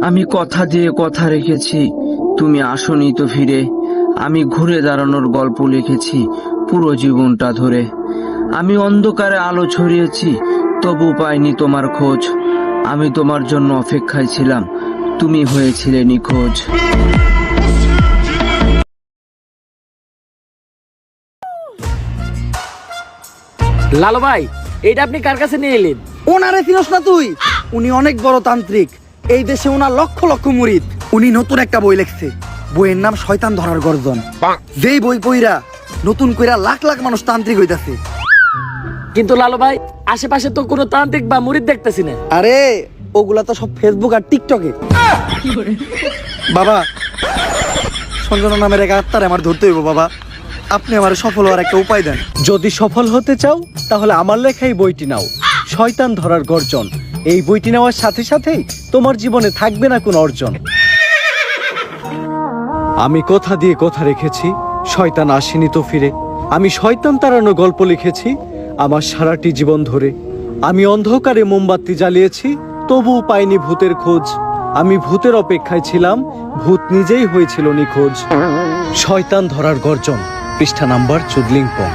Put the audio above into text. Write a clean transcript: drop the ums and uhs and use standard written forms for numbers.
আমি কথা দিয়ে কথা রেখেছি, তুমি আসনি তো ফিরে। আমি ঘুরে দাঁড়ানোর গল্প লিখেছি পুরো জীবনটা ধরে। আমি অন্ধকারে আলো ছড়িয়েছি, তবু পাইনি তোমার খোঁজ। আমি তোমার জন্য অপেক্ষায় ছিলাম, তুমি হয়েছিলে নিখোঁজ। লালু ভাই, এইটা আপনি কার কাছে নিয়ে এলেন? ওনারে চিনস না তুই? উনি অনেক বড় তান্ত্রিক, এই দেশে ওনার লক্ষ লক্ষ মুরিদ। উনি নতুন একটা বই লিখছে, বইয়ের নাম শয়তান ধরার গর্জন। যেই বই পইরা নতুন কইরা লাখ লাখ মানুষ তান্ত্রিক হইতাছে। কিন্তু লালু ভাই, আশেপাশে তো কোনো তান্ত্রিক বা মুরিদ দেখতেছি না। আরে ওগুলা তো সব ফেসবুক আর টিকটকে। বাবা, সঞ্জনা নামের এক আত্মার আমার ধরতে হইব বাবা। আপনি আমার সফল হওয়ার একটা উপায় দেন। যদি সফল হতে চাও তাহলে আমার লেখা এই বইটি নাও, শয়তান ধরার গর্জন। এই বইটি নেওয়ার সাথে সাথেই তোমার জীবনে থাকবে না কোনো অর্জন। আমি কথা দিয়ে কথা রেখেছি, শয়তান আসেনি তো ফিরে। আমি শয়তান তাড়ানো গল্প লিখেছি আমার সারাটি জীবন ধরে। আমি অন্ধকারে মোমবাতি জ্বালিয়েছি, তবুও পাইনি ভূতের খোঁজ। আমি ভূতের অপেক্ষায় ছিলাম, ভূত নিজেই হয়েছিল নিখোঁজ। শয়তান ধরার গর্জন, পৃষ্ঠা নাম্বার চুদলিংপং।